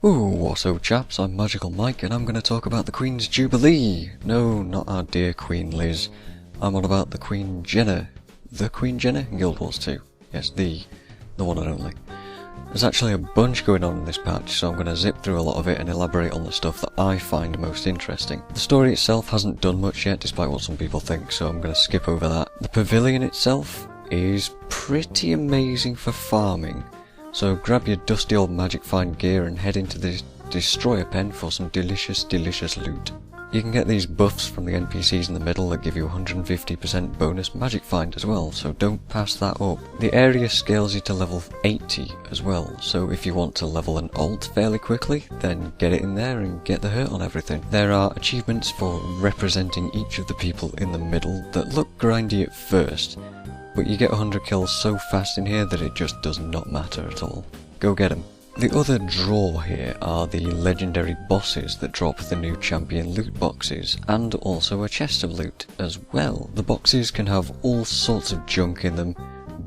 Ooh, what's up chaps, I'm Magical Mike and I'm going to talk about the Queen's Jubilee. No, not our dear Queen Liz. I'm on about the Queen Jenna. The Queen Jenna in Guild Wars 2. Yes, the one and only. There's actually a bunch going on in this patch, so I'm going to zip through a lot of it and elaborate on the stuff that I find most interesting. The story itself hasn't done much yet, despite what some people think, so I'm going to skip over that. The pavilion itself is pretty amazing for farming. So grab your dusty old magic find gear and head into the destroyer pen for some delicious loot. You can get these buffs from the NPCs in the middle that give you 150% bonus magic find as well, so don't pass that up. The area scales you to level 80 as well, so if you want to level an alt fairly quickly, then get it in there and get the hurt on everything. There are achievements for representing each of the people in the middle that look grindy at first, but you get 100 kills so fast in here that it just does not matter at all. Go get them. The other draw here are the legendary bosses that drop the new champion loot boxes, and also a chest of loot as well. The boxes can have all sorts of junk in them,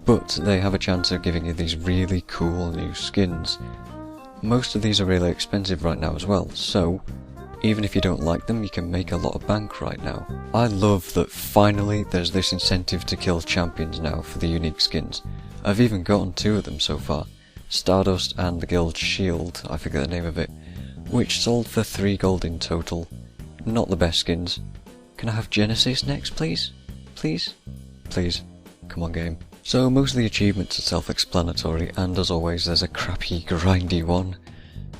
but they have a chance of giving you these really cool new skins. Most of these are really expensive right now as well, so even if you don't like them, you can make a lot of bank right now. I love that finally there's this incentive to kill champions now for the unique skins. I've even gotten 2 of them so far. Stardust and the Guild Shield, I forget the name of it, which sold for 3 gold in total. Not the best skins. Can I have Genesis next, please? Please? Please. Come on, game. So most of the achievements are self-explanatory, and as always there's a crappy, grindy one.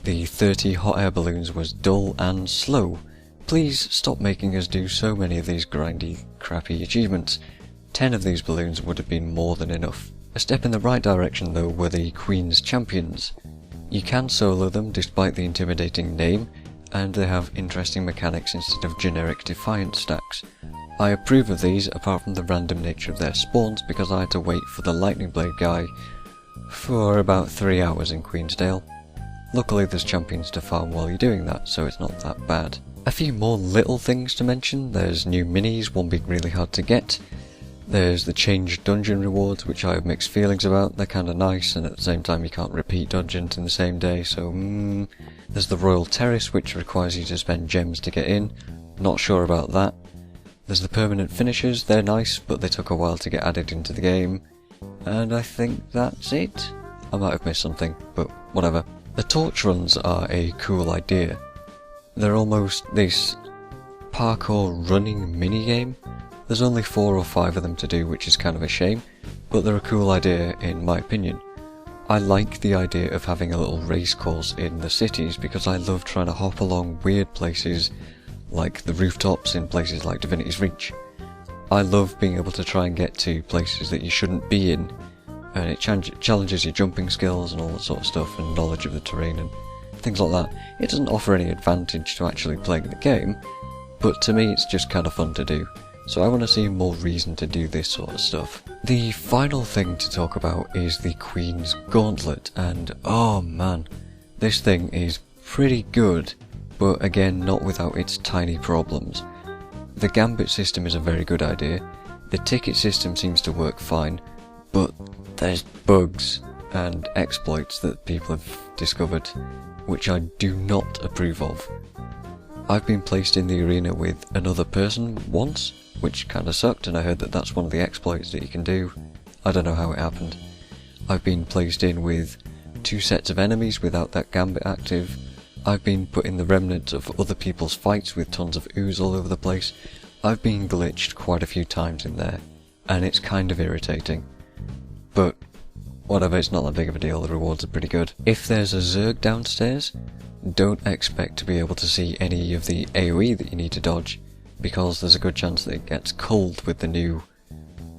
The 30 hot air balloons was dull and slow. Please stop making us do so many of these grindy, crappy achievements. 10 of these balloons would have been more than enough. A step in the right direction though were the Queen's Champions. You can solo them despite the intimidating name, and they have interesting mechanics instead of generic Defiant stacks. I approve of these apart from the random nature of their spawns, because I had to wait for the Lightning Blade guy for about 3 hours in Queensdale. Luckily there's champions to farm while you're doing that, so it's not that bad. A few more little things to mention. There's new minis, one being really hard to get. There's the changed dungeon rewards, which I have mixed feelings about. They're kinda nice, and at the same time you can't repeat dungeons in the same day, so There's the Royal Terrace, which requires you to spend gems to get in. Not sure about that. There's the permanent finishers, they're nice, but they took a while to get added into the game. And I think that's it. I might have missed something, but whatever. The torch runs are a cool idea. They're almost this parkour running minigame. There's only 4 or 5 of them to do, which is kind of a shame, but they're a cool idea in my opinion. I like the idea of having a little race course in the cities because I love trying to hop along weird places like the rooftops in places like Divinity's Reach. I love being able to try and get to places that you shouldn't be in, and it challenges your jumping skills and all that sort of stuff, and knowledge of the terrain and things like that. It doesn't offer any advantage to actually playing the game, but to me it's just kind of fun to do. So I want to see more reason to do this sort of stuff. The final thing to talk about is the Queen's Gauntlet, and oh man, this thing is pretty good, but again not without its tiny problems. The gambit system is a very good idea, the ticket system seems to work fine, but there's bugs and exploits that people have discovered, which I do not approve of. I've been placed in the arena with another person once, which kinda sucked, and I heard that that's one of the exploits that you can do. I don't know how it happened. I've been placed in with 2 sets of enemies without that gambit active. I've been put in the remnants of other people's fights with tons of ooze all over the place. I've been glitched quite a few times in there, and it's kind of irritating. But whatever, it's not that big of a deal, the rewards are pretty good. If there's a Zerg downstairs, don't expect to be able to see any of the AoE that you need to dodge, because there's a good chance that it gets culled with the new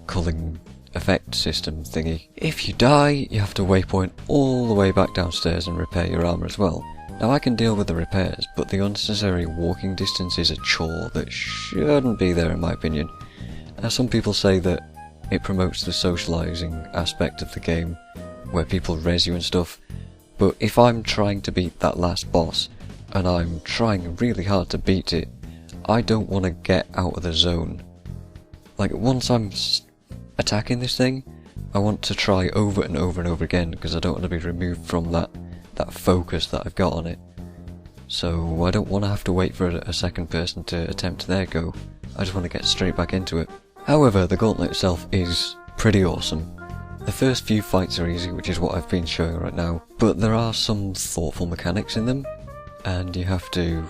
culling effect system thingy. If you die, you have to waypoint all the way back downstairs and repair your armour as well. Now I can deal with the repairs, but the unnecessary walking distance is a chore that shouldn't be there in my opinion. Some people say that it promotes the socialising aspect of the game, where people res you and stuff, but if I'm trying to beat that last boss, and I'm trying really hard to beat it, I don't want to get out of the zone. Like, once I'm attacking this thing, I want to try over and over and over again, because I don't want to be removed from that focus that I've got on it. so I don't want to have to wait for a second person to attempt their go. I just want to get straight back into it. However, the gauntlet itself is pretty awesome. The first few fights are easy, which is what I've been showing right now, but there are some thoughtful mechanics in them, and you have to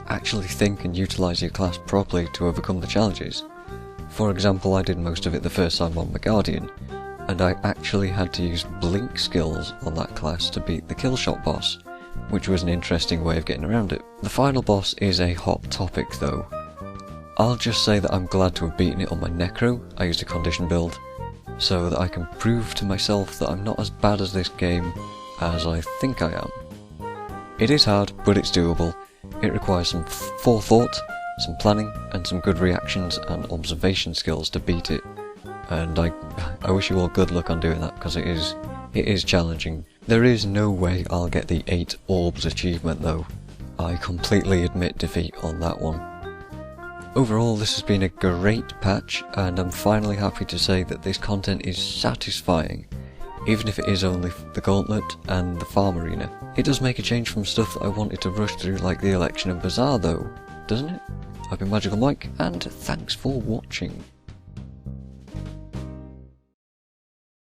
actually think and utilise your class properly to overcome the challenges. For example, I did most of it the first time on my Guardian, and I actually had to use blink skills on that class to beat the killshot boss, which was an interesting way of getting around it. The final boss is a hot topic though. I'll just say that I'm glad to have beaten it on my Necro. I used a condition build, so that I can prove to myself that I'm not as bad as this game as I think I am. It is hard, but it's doable. It requires some forethought, some planning, and some good reactions and observation skills to beat it. And I wish you all good luck on doing that, because it is challenging. There is no way I'll get the 8 orbs achievement though. I completely admit defeat on that one. Overall, this has been a great patch, and I'm finally happy to say that this content is satisfying, even if it is only the Gauntlet and the Farm Arena. It does make a change from stuff that I wanted to rush through like the Election and Bazaar though, doesn't it? I've been Magical Mike, and thanks for watching.